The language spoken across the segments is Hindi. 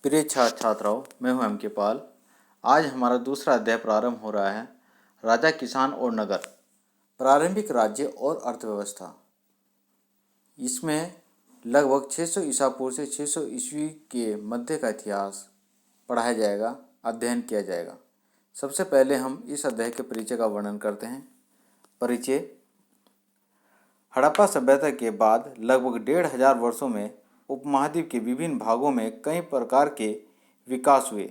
प्रिय छात्राओं, मैं हूं M.K. पाल। आज हमारा दूसरा अध्याय प्रारंभ हो रहा है। राजा, किसान और नगर, प्रारंभिक राज्य और अर्थव्यवस्था। इसमें लगभग 600 ईसा पूर्व से 600 ईस्वी के मध्य का इतिहास पढ़ाया जाएगा, अध्ययन किया जाएगा। सबसे पहले हम इस अध्याय के परिचय का वर्णन करते हैं। परिचय: हड़प्पा सभ्यता के बाद लगभग 1500 वर्षों में उपमहाद्वीप के विभिन्न भागों में कई प्रकार के विकास हुए।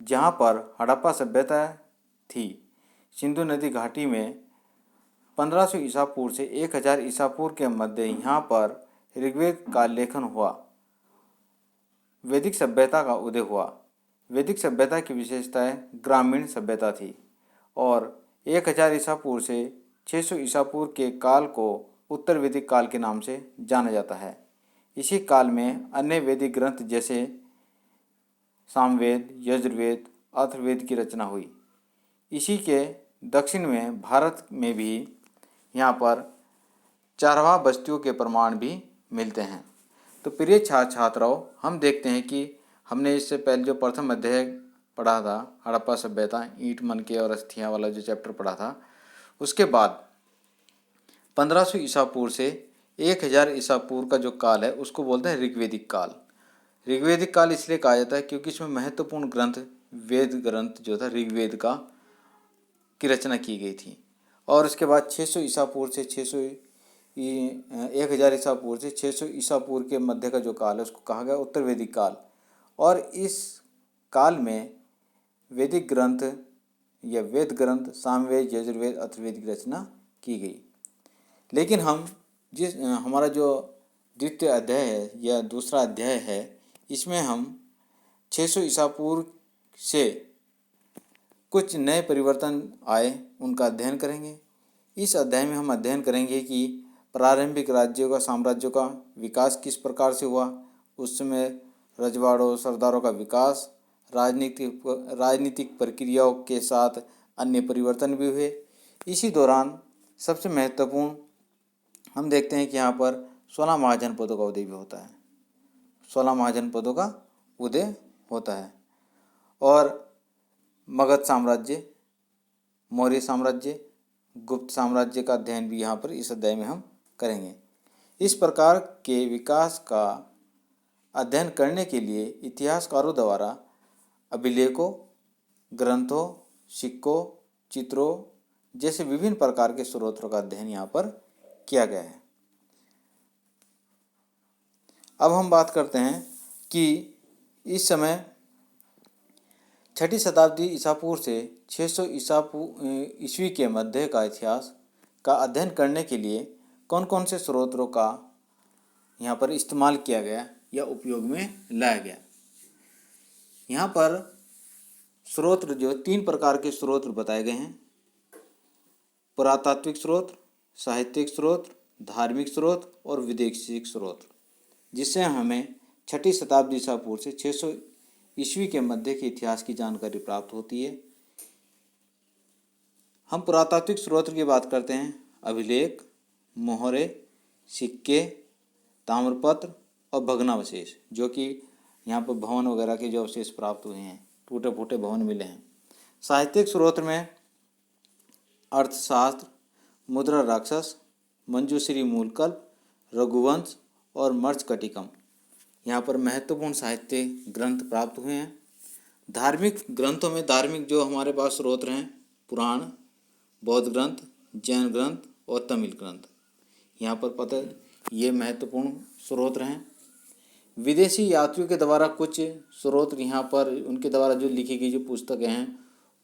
जहाँ पर हड़प्पा सभ्यता थी, सिंधु नदी घाटी में 1500 ईसा पूर्व से 1000 ईसा पूर्व के मध्य यहाँ पर ऋग्वेद का लेखन हुआ। वैदिक सभ्यता का उदय हुआ। वैदिक सभ्यता की विशेषताएं ग्रामीण सभ्यता थी और 1000 ईसा पूर्व से 600 ईसा पूर्व के काल को उत्तर वैदिक काल के नाम से जाना जाता है। इसी काल में अन्य वैदिक ग्रंथ जैसे सामवेद, यजुर्वेद, अथर्ववेद की रचना हुई। इसी के दक्षिण में भारत में भी यहाँ पर चारवाह बस्तियों के प्रमाण भी मिलते हैं। तो प्रिय छात्राओं, हम देखते हैं कि हमने इससे पहले जो प्रथम अध्याय पढ़ा था, हड़प्पा सभ्यता, ईंट मनके और अस्थियाँ वाला जो चैप्टर पढ़ा था, उसके बाद 1500 ईसा पूर्व से 1000 ईसा पूर्व का जो काल है उसको बोलते हैं ऋग्वेदिक काल। ऋग्वेदिक काल इसलिए कहा जाता है क्योंकि इसमें महत्वपूर्ण ग्रंथ वेद ग्रंथ जो था ऋग्वेद का की रचना की गई थी। और उसके बाद 600 ईसा पूर्व से 1000 ईसा पूर्व से 600 ईसा पूर्व के मध्य का जो काल है उसको कहा गया उत्तर वैदिक काल। और इस काल में वैदिक ग्रंथ या वेद ग्रंथ सामवेद, यजुर्वेद, अथर्ववेद की रचना की गई। लेकिन हमारा जो द्वितीय अध्याय है या दूसरा अध्याय है, इसमें हम 600 ईसा पूर्व से कुछ नए परिवर्तन आए उनका अध्ययन करेंगे। इस अध्याय में हम अध्ययन करेंगे कि प्रारंभिक राज्यों का साम्राज्यों का विकास किस प्रकार से हुआ, उस समय रजवाड़ों सरदारों का विकास, राजनीतिक प्रक्रियाओं के साथ अन्य परिवर्तन भी हुए। इसी दौरान सबसे महत्वपूर्ण हम देखते हैं कि यहाँ पर 16 महाजनपदों का उदय भी होता है। 16 महाजनपदों का उदय होता है और मगध साम्राज्य, मौर्य साम्राज्य, गुप्त साम्राज्य का अध्ययन भी यहाँ पर इस अध्याय में हम करेंगे। इस प्रकार के विकास का अध्ययन करने के लिए इतिहासकारों द्वारा अभिलेखों, ग्रंथों, सिक्कों, चित्रों जैसे विभिन्न प्रकार के स्रोतों का अध्ययन यहाँ पर किया गया है। अब हम बात करते हैं कि इस समय 6ठी शताब्दी ईसा पूर्व से 600 ईस्वी के मध्य का इतिहास का अध्ययन करने के लिए कौन कौन से स्रोतों का यहाँ पर इस्तेमाल किया गया या उपयोग में लाया गया। यहाँ पर स्रोत जो 3 प्रकार के स्रोत बताए गए हैं: पुरातात्विक स्रोत, साहित्यिक स्रोत, धार्मिक स्रोत और विदेशी स्रोत, जिससे हमें 6ठी शताब्दी ईसा पूर्व से 600 ईस्वी के मध्य के इतिहास की जानकारी प्राप्त होती है। हम पुरातात्विक स्रोत की बात करते हैं। अभिलेख, मोहरे, सिक्के, ताम्रपत्र और भग्नावशेष, जो कि यहाँ पर भवन वगैरह के जो अवशेष प्राप्त हुए हैं, टूटे फूटे भवन मिले हैं। साहित्यिक स्रोत में अर्थशास्त्र, मुद्रा राक्षस, मंजूश्री मूलकल्प, रघुवंश और मर्चकटिकम यहाँ पर महत्वपूर्ण साहित्य ग्रंथ प्राप्त हुए हैं। धार्मिक ग्रंथों में धार्मिक जो हमारे पास स्रोत हैं: पुराण, बौद्ध ग्रंथ, जैन ग्रंथ और तमिल ग्रंथ, यहाँ पर ये महत्वपूर्ण स्रोत हैं। विदेशी यात्रियों के द्वारा कुछ स्रोत यहाँ पर उनके द्वारा जो लिखी गई जो पुस्तकें हैं,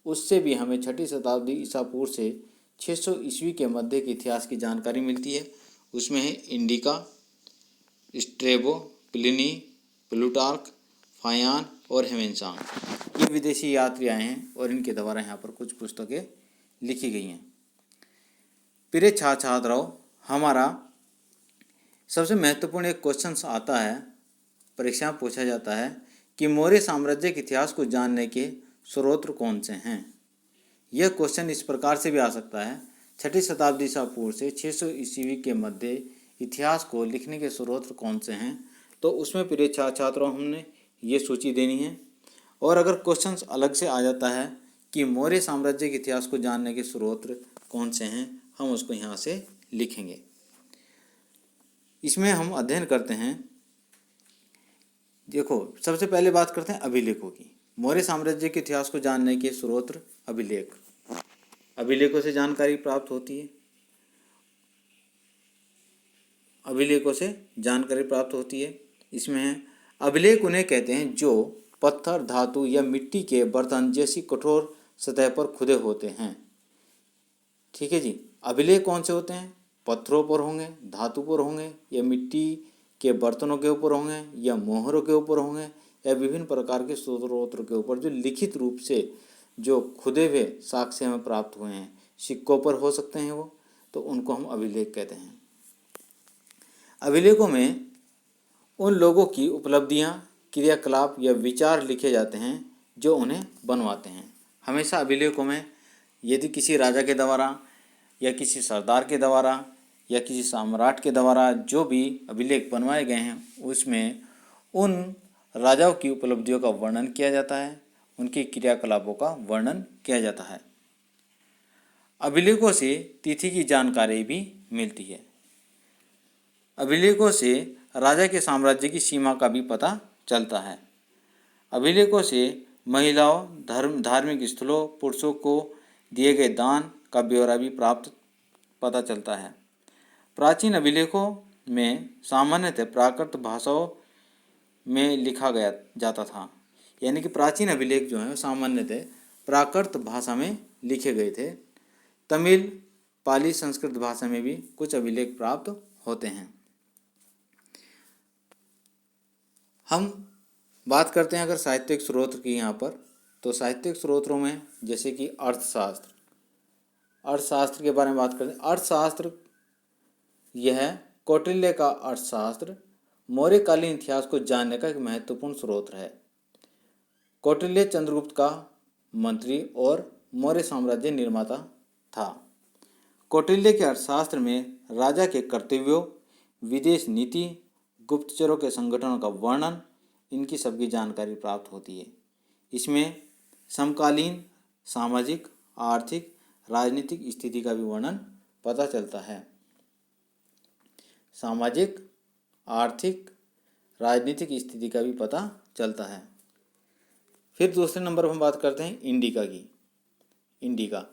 उससे भी हमें 6ठी शताब्दी ईसा पूर्व से 600 ईस्वी के मध्य के इतिहास की जानकारी मिलती है। उसमें है इंडिका, स्ट्रेबो, प्लिनी, प्लूटार्क, फायान और हेवेनसांग। ये विदेशी यात्री आए हैं और इनके द्वारा यहाँ पर कुछ पुस्तकें लिखी गई हैं। प्रिय छात्राओं, हमारा सबसे महत्वपूर्ण एक क्वेश्चन आता है, परीक्षा में पूछा जाता है कि मौर्य साम्राज्य के इतिहास को जानने के स्रोत कौन से हैं। यह क्वेश्चन इस प्रकार से भी आ सकता है: 6ठी शताब्दी ईसा पूर्व से 600 ईस्वी के मध्य इतिहास को लिखने के स्रोत कौन से हैं। तो उसमें प्रिय छात्रों हमने ये सूची देनी है। और अगर क्वेश्चंस अलग से आ जाता है कि मौर्य साम्राज्य के इतिहास को जानने के स्रोत कौन से हैं, हम उसको यहाँ से लिखेंगे। इसमें हम अध्ययन करते हैं। देखो, सबसे पहले बात करते हैं अभिलेखों की। मौर्य साम्राज्य के इतिहास को जानने के स्रोत अभिलेख। अभिलेखों से जानकारी प्राप्त होती है। अभिलेखों से जानकारी प्राप्त होती है। इसमें है अभिलेख उन्हें कहते हैं जो पत्थर, धातु या मिट्टी के बर्तन जैसी कठोर सतह पर खुदे होते हैं। ठीक है जी। अभिलेख कौन से होते हैं? पत्थरों पर होंगे, धातु पर होंगे, या मिट्टी के बर्तनों के ऊपर होंगे, या मोहरों के ऊपर होंगे, या विभिन्न प्रकार के स्रोतों के ऊपर जो लिखित रूप से जो खुदे हुए साक्ष्य हमें प्राप्त हुए हैं, सिक्कों पर हो सकते हैं वो, तो उनको हम अभिलेख कहते हैं। अभिलेखों में उन लोगों की उपलब्धियां, क्रियाकलाप या विचार लिखे जाते हैं जो उन्हें बनवाते हैं। हमेशा अभिलेखों में यदि किसी राजा के द्वारा या किसी सरदार के द्वारा या किसी सम्राट के द्वारा जो भी अभिलेख बनवाए गए हैं, उसमें उन राजाओं की उपलब्धियों का वर्णन किया जाता है, उनके क्रियाकलापों का वर्णन किया जाता है। अभिलेखों से तिथि की जानकारी भी मिलती है। अभिलेखों से राजा के साम्राज्य की सीमा का भी पता चलता है। अभिलेखों से महिलाओं, धार्मिक स्थलों, पुरुषों को दिए गए दान का ब्यौरा भी पता चलता है। प्राचीन अभिलेखों में सामान्यतः प्राकृत भाषाओं में लिखा गया जाता था। यानी कि प्राचीन अभिलेख जो हैं सामान्यतः प्राकृत भाषा में लिखे गए थे। तमिल, पाली, संस्कृत भाषा में भी कुछ अभिलेख प्राप्त होते हैं। हम बात करते हैं अगर साहित्यिक स्रोत की यहाँ पर, तो साहित्यिक स्रोतों में जैसे कि अर्थशास्त्र के बारे में बात करते हैं। अर्थशास्त्र यह कौटिल्य का अर्थशास्त्र मौर्यकालीन इतिहास को जानने का एक महत्वपूर्ण स्रोत है। कौटिल्य चंद्रगुप्त का मंत्री और मौर्य साम्राज्य निर्माता था। कौटिल्य के अर्थशास्त्र में राजा के कर्तव्यों, विदेश नीति, गुप्तचरों के संगठनों का वर्णन, इनकी सबकी जानकारी प्राप्त होती है। इसमें समकालीन सामाजिक, आर्थिक, राजनीतिक स्थिति का भी वर्णन पता चलता है। सामाजिक, आर्थिक, राजनीतिक स्थिति का भी पता चलता है। फिर दूसरे नंबर पर हम बात करते हैं इंडिका की। इंडिका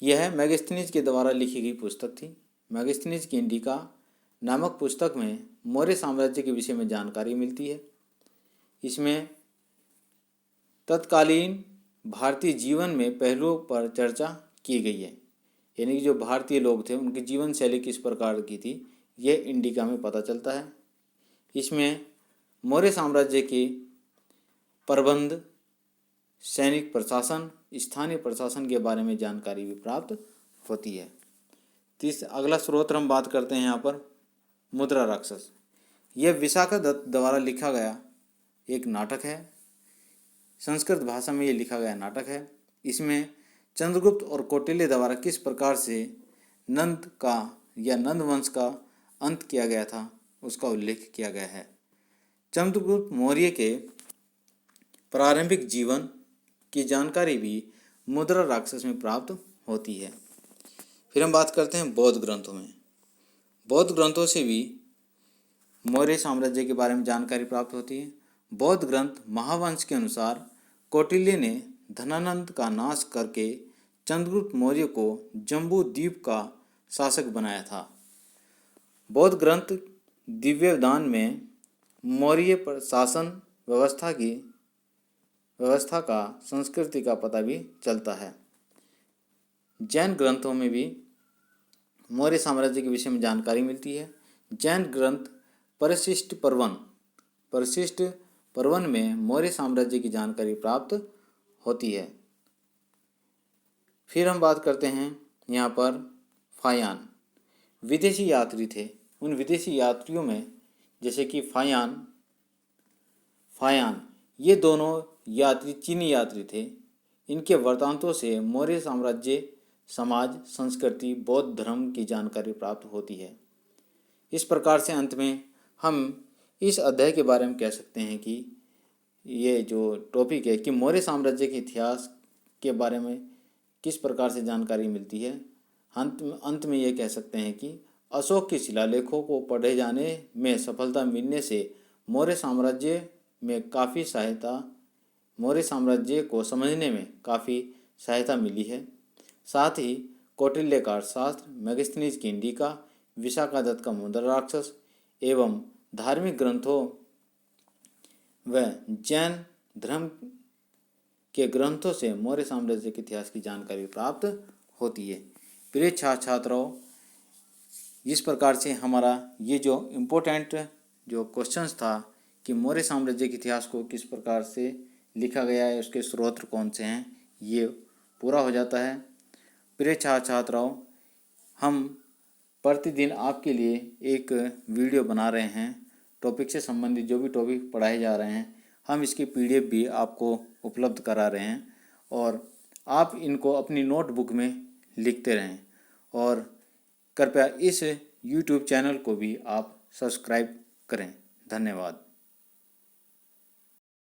यह मेगास्थनीज के द्वारा लिखी गई पुस्तक थी। मेगास्थनीज की इंडिका नामक पुस्तक में मौर्य साम्राज्य के विषय में जानकारी मिलती है। इसमें तत्कालीन भारतीय जीवन में पहलुओं पर चर्चा की गई है। यानी कि जो भारतीय लोग थे उनकी जीवन शैली किस प्रकार की थी, यह इंडिका में पता चलता है। इसमें मौर्य साम्राज्य के प्रबंध, सैनिक प्रशासन, स्थानीय प्रशासन के बारे में जानकारी भी प्राप्त होती है। अगला स्रोत हम बात करते हैं यहाँ पर मुद्रा राक्षस। यह विशाखा दत्त द्वारा लिखा गया एक नाटक है। संस्कृत भाषा में ये लिखा गया नाटक है। इसमें चंद्रगुप्त और कौटिल्य द्वारा किस प्रकार से नंद का या नंद वंश का अंत किया गया था, उसका उल्लेख किया गया है। चंद्रगुप्त मौर्य के प्रारंभिक जीवन की जानकारी भी मुद्रा राक्षस में प्राप्त होती है। फिर हम बात करते हैं बौद्ध ग्रंथों में। बौद्ध ग्रंथों से भी मौर्य साम्राज्य के बारे में जानकारी प्राप्त होती है। बौद्ध ग्रंथ महावंश के अनुसार कौटिल्य ने धनानंद का नाश करके चंद्रगुप्त मौर्य को जम्बू द्वीप का शासक बनाया था। बौद्ध ग्रंथ दिव्यदान में मौर्य शासन व्यवस्था का संस्कृति का पता भी चलता है। जैन ग्रंथों में भी मौर्य साम्राज्य के विषय में जानकारी मिलती है। जैन ग्रंथ परिशिष्ट पर्वन में मौर्य साम्राज्य की जानकारी प्राप्त होती है। फिर हम बात करते हैं यहाँ पर फायान। विदेशी यात्री थे। उन विदेशी यात्रियों में जैसे कि फायान ये दोनों यात्री चीनी यात्री थे। इनके वृत्तांतों से मौर्य साम्राज्य, समाज, संस्कृति, बौद्ध धर्म की जानकारी प्राप्त होती है। इस प्रकार से अंत में हम इस अध्याय के बारे में कह सकते हैं कि ये जो टॉपिक है कि मौर्य साम्राज्य के इतिहास के बारे में किस प्रकार से जानकारी मिलती है। अंत में ये कह सकते हैं कि अशोक के शिलालेखों को पढ़े जाने में सफलता मिलने से मौर्य साम्राज्य को समझने में काफ़ी सहायता मिली है। साथ ही कौटिल्य का अर्थशास्त्र, मेगास्थनीज की इंडिका, विशाखादत्त का मुद्रा राक्षस एवं धार्मिक ग्रंथों व जैन धर्म के ग्रंथों से मौर्य साम्राज्य के इतिहास की जानकारी प्राप्त होती है। प्रिय छात्रों, इस प्रकार से हमारा ये जो इम्पोर्टेंट जो क्वेश्चंस था कि मौर्य साम्राज्य के इतिहास को किस प्रकार से लिखा गया है, उसके स्रोत कौन से हैं, ये पूरा हो जाता है। प्रिय छात्रों, हम प्रतिदिन आपके लिए एक वीडियो बना रहे हैं टॉपिक से संबंधित। जो भी टॉपिक पढ़ाए जा रहे हैं हम इसकी PDF भी आपको उपलब्ध करा रहे हैं और आप इनको अपनी नोटबुक में लिखते रहें और कृपया इस YouTube चैनल को भी आप सब्सक्राइब करें। धन्यवाद।